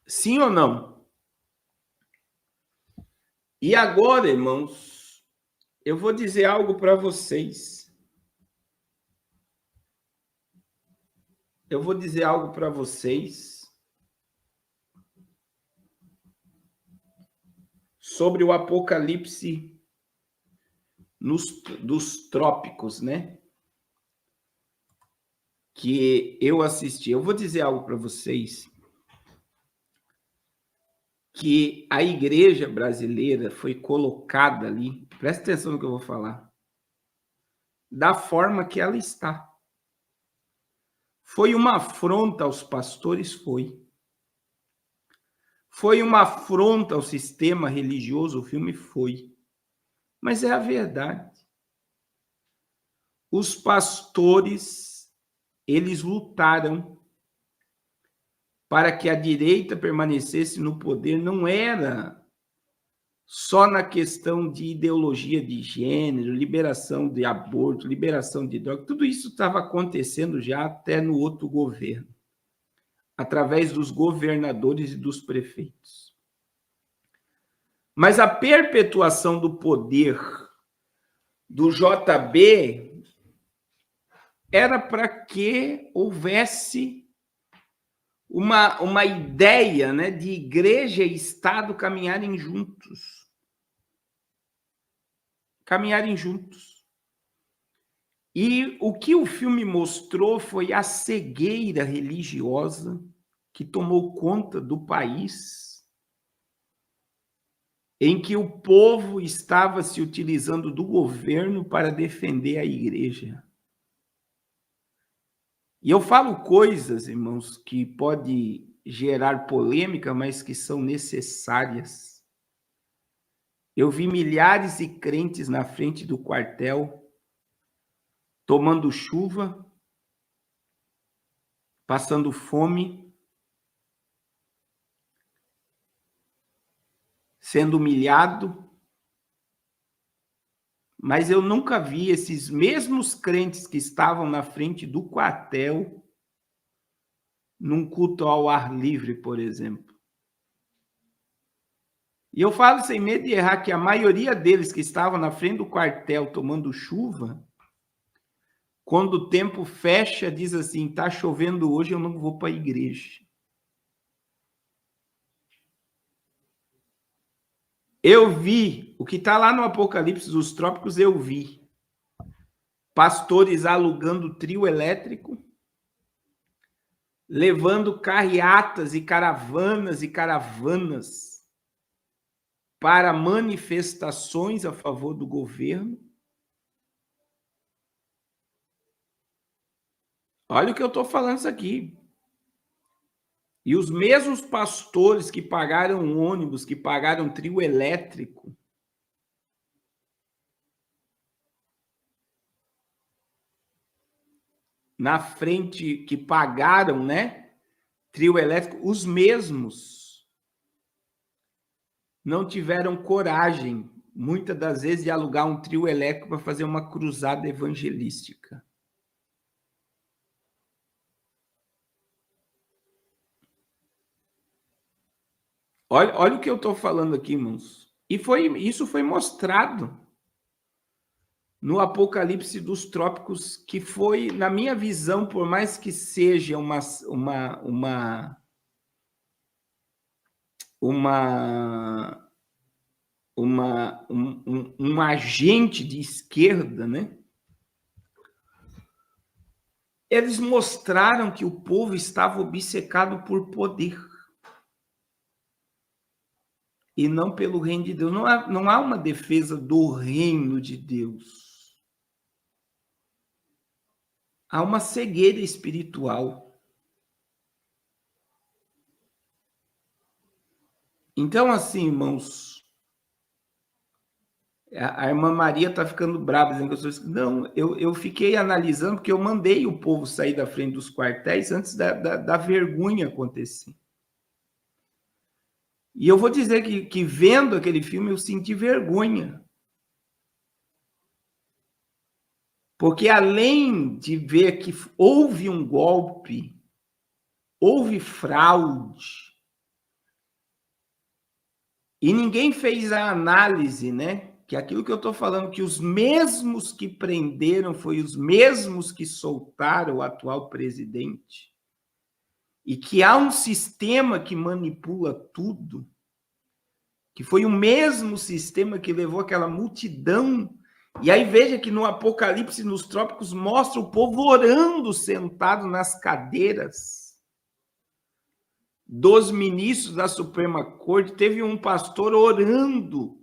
Sim ou não? E agora, irmãos, eu vou dizer algo para vocês. Eu vou dizer algo para vocês sobre o Apocalipse dos trópicos, né? Que eu assisti. Eu vou dizer algo para vocês que a igreja brasileira foi colocada ali, presta atenção no que eu vou falar, da forma que ela está. Foi uma afronta aos pastores? Foi. Foi uma afronta ao sistema religioso? O filme foi. Mas é a verdade. Os pastores, eles lutaram para que a direita permanecesse no poder, não era só na questão de ideologia de gênero, liberação de aborto, liberação de droga, tudo isso estava acontecendo já até no outro governo, através dos governadores e dos prefeitos. Mas a perpetuação do poder do JB era para que houvesse uma ideia, né, de igreja e Estado caminharem juntos. Caminharem juntos. E o que o filme mostrou foi a cegueira religiosa que tomou conta do país, em que o povo estava se utilizando do governo para defender a igreja. E eu falo coisas, irmãos, que pode gerar polêmica, mas que são necessárias. Eu vi milhares de crentes na frente do quartel, tomando chuva, passando fome, sendo humilhado, mas eu nunca vi esses mesmos crentes que estavam na frente do quartel num culto ao ar livre, por exemplo. E eu falo sem medo de errar que a maioria deles que estavam na frente do quartel tomando chuva, quando o tempo fecha, diz assim, tá chovendo hoje, eu não vou para a igreja. Eu vi, o que está lá no Apocalipse dos Trópicos, eu vi. Pastores alugando trio elétrico, levando carreatas e caravanas para manifestações a favor do governo. Olha o que eu estou falando isso aqui. E os mesmos pastores que pagaram ônibus, que pagaram trio elétrico, na frente, que pagaram, né, trio elétrico, os mesmos não tiveram coragem, muitas das vezes, de alugar um trio elétrico para fazer uma cruzada evangelística. Olha o que eu estou falando aqui, irmãos. E isso foi mostrado no Apocalipse dos Trópicos, que foi, na minha visão, por mais que seja um agente de esquerda, né? Eles mostraram que o povo estava obcecado por poder e não pelo reino de Deus. Não há uma defesa do reino de Deus. Há uma cegueira espiritual. Então, assim, irmãos, a irmã Maria está ficando brava, dizendo que eu sou... Não, eu fiquei analisando, porque eu mandei o povo sair da frente dos quartéis antes da vergonha acontecer. E eu vou dizer que vendo aquele filme, eu senti vergonha. Porque além de ver que houve um golpe, houve fraude, E ninguém fez a análise, né? Que aquilo que eu estou falando, que os mesmos que prenderam foi os mesmos que soltaram o atual presidente, e que há um sistema que manipula tudo, que foi o mesmo sistema que levou aquela multidão. E aí veja que no Apocalipse, nos trópicos, mostra o povo orando sentado nas cadeiras dos ministros da Suprema Corte. Teve um pastor orando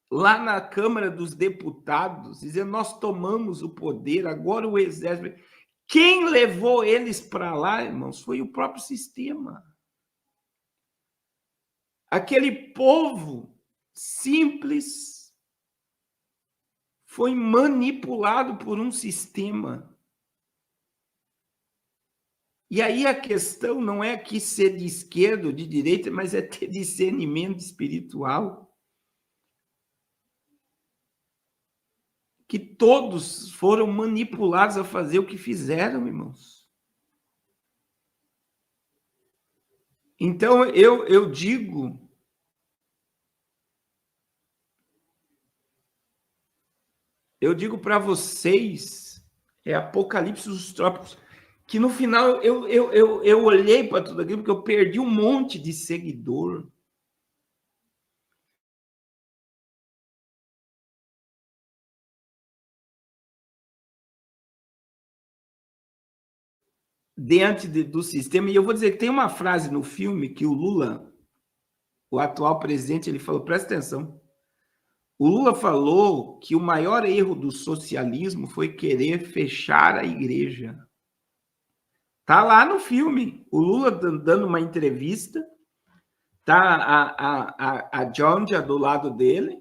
lá na Câmara dos Deputados, dizendo: nós tomamos o poder, agora o exército. Quem levou eles para lá, irmãos, foi o próprio sistema. Aquele povo simples foi manipulado por um sistema. E aí a questão não é aqui ser de esquerda ou de direita, mas é ter discernimento espiritual. Que todos foram manipulados a fazer o que fizeram, irmãos. Então, eu digo para vocês, é Apocalipse dos Trópicos, que no final eu olhei para tudo aquilo, porque eu perdi um monte de seguidor. Diante do sistema. E eu vou dizer que tem uma frase no filme que o Lula, o atual presidente, ele falou, presta atenção, o Lula falou que o maior erro do socialismo foi querer fechar a igreja. Tá lá no filme, o Lula dando uma entrevista, tá a Jonja do lado dele,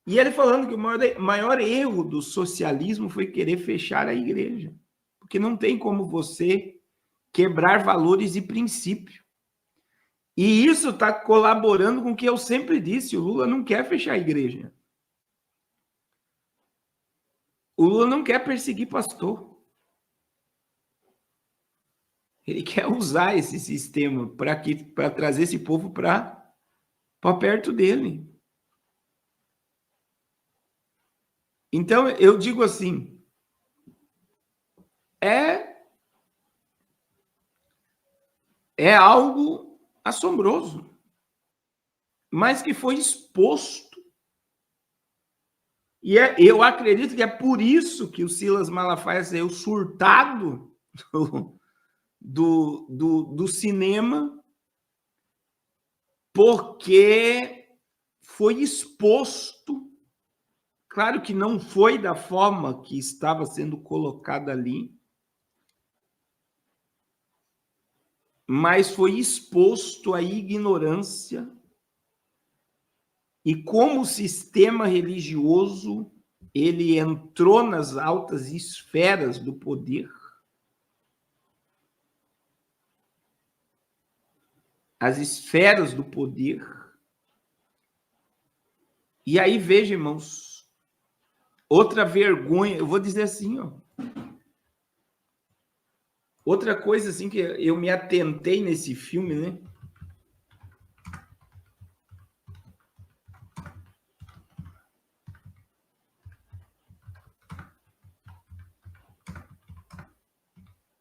e ele falando que o maior erro do socialismo foi querer fechar a igreja, porque não tem como você quebrar valores e princípios. E isso está colaborando com o que eu sempre disse, o Lula não quer fechar a igreja. O Lula não quer perseguir pastor. Ele quer usar esse sistema para trazer esse povo para perto dele. Então, eu digo assim, é algo assombroso, mas que foi exposto. E eu acredito que é por isso que o Silas Malafaia saiu surtado do cinema, porque foi exposto. Claro que não foi da forma que estava sendo colocada ali, mas foi exposto à ignorância e como o sistema religioso ele entrou nas altas esferas do poder. As esferas do poder. E aí, veja, irmãos, outra vergonha, eu vou dizer assim, ó. Outra coisa assim que eu me atentei nesse filme, né?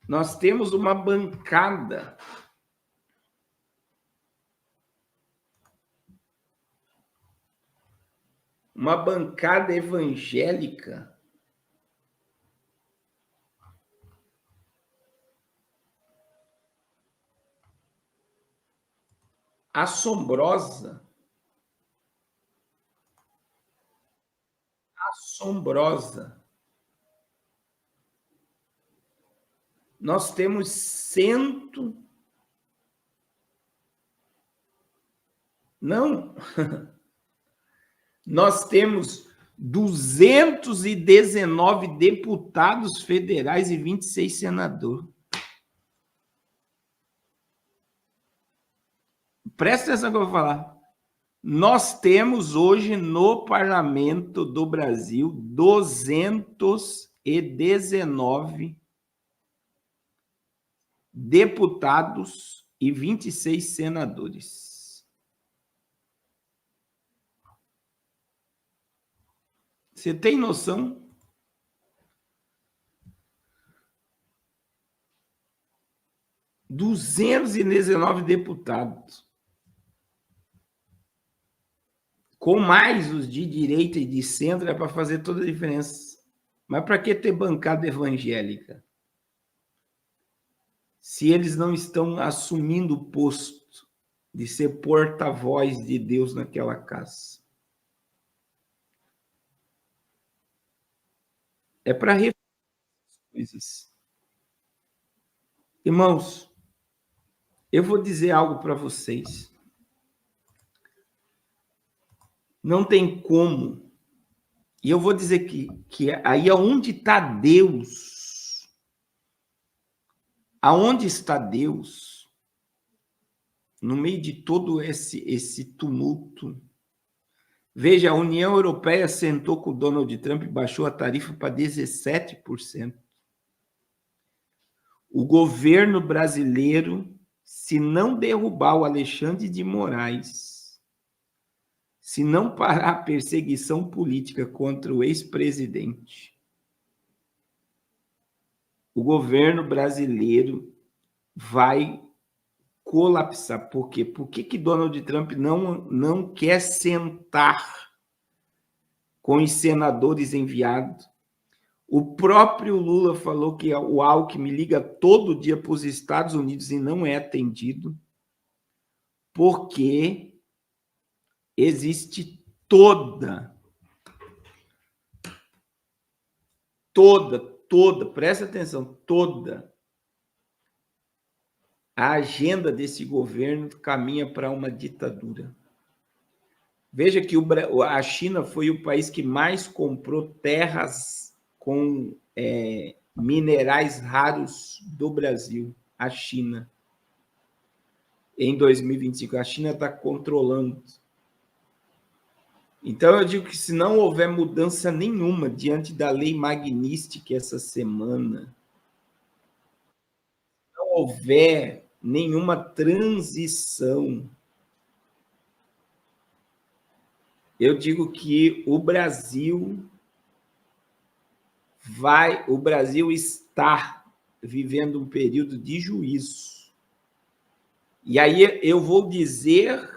Nós temos uma bancada evangélica assombrosa. Nós temos nós temos 219 deputados federais e 26 senadores. Presta atenção no que eu vou falar. Nós temos hoje no Parlamento do Brasil 219 deputados e 26 senadores. Você tem noção? ...219 deputados. Com mais os de direita e de centro, é para fazer toda a diferença. Mas para que ter bancada evangélica? Se eles não estão assumindo o posto de ser porta-voz de Deus naquela casa. É para refletir coisas. Irmãos, eu vou dizer algo para vocês. Não tem como. E eu vou dizer que aí aonde está Deus, aonde está Deus, no meio de todo esse tumulto. Veja, a União Europeia sentou com o Donald Trump e baixou a tarifa para 17%. O governo brasileiro, se não derrubar o Alexandre de Moraes, se não parar a perseguição política contra o ex-presidente, o governo brasileiro vai colapsar. Por quê? Por que Donald Trump não quer sentar com os senadores enviados? O próprio Lula falou que o Alckmin liga todo dia para os Estados Unidos e não é atendido, porque existe toda, presta atenção, toda a agenda desse governo caminha para uma ditadura. Veja que a China foi o país que mais comprou terras com minerais raros do Brasil, a China. Em 2025, a China está controlando. Então, eu digo que se não houver mudança nenhuma diante da lei Magnitsky essa semana, não houver nenhuma transição, eu digo que o Brasil está vivendo um período de juízo. E aí eu vou dizer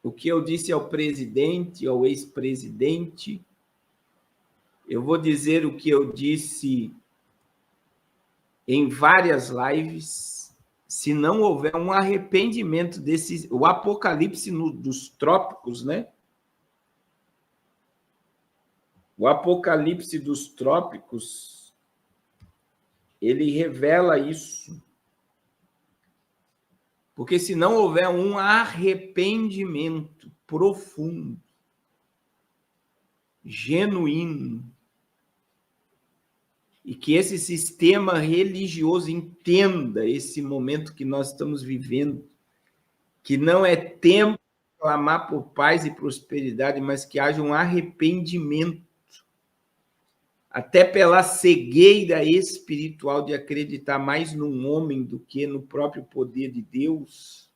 o que eu disse ao presidente, ao ex-presidente, eu vou dizer o que eu disse em várias lives, se não houver um arrependimento o apocalipse dos trópicos, né? O apocalipse dos trópicos, ele revela isso. Porque se não houver um arrependimento profundo, genuíno, e que esse sistema religioso entenda esse momento que nós estamos vivendo, que não é tempo de clamar por paz e prosperidade, mas que haja um arrependimento, até pela cegueira espiritual de acreditar mais num homem do que no próprio poder de Deus.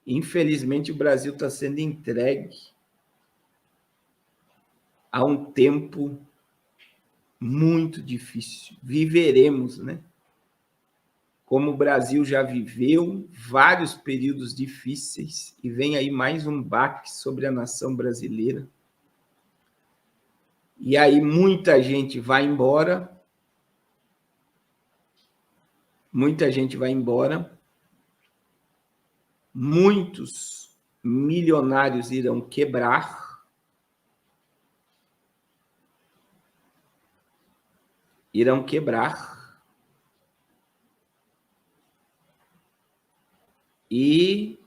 Infelizmente, o Brasil está sendo entregue a um tempo muito difícil. Viveremos, né? Como o Brasil já viveu vários períodos difíceis, e vem aí mais um baque sobre a nação brasileira. E aí muita gente vai embora, muitos milionários irão quebrar, e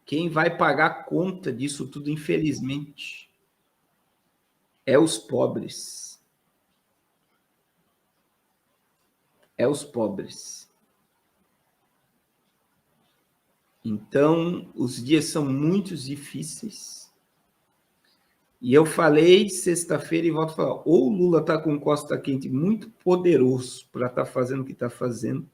quem vai pagar a conta disso tudo, infelizmente, é os pobres. Então, os dias são muito difíceis, E eu falei sexta-feira e volto a falar, ou o Lula está com costa quente muito poderoso para estar fazendo o que está fazendo,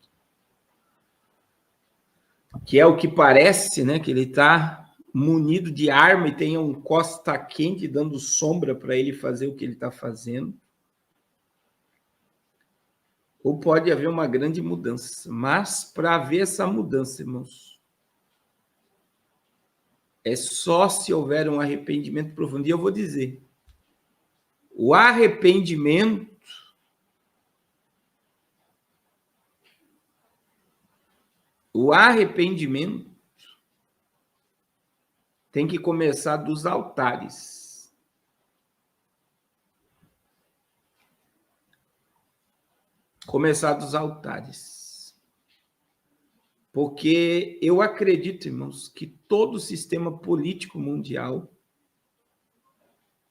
que é o que parece, né? Que ele está munido de arma e tem um costa quente dando sombra para ele fazer o que ele está fazendo. Ou pode haver uma grande mudança. Mas para haver essa mudança, irmãos, é só se houver um arrependimento profundo. E eu vou dizer, o arrependimento tem que começar dos altares. Começar dos altares. Porque eu acredito, irmãos, que todo o sistema político mundial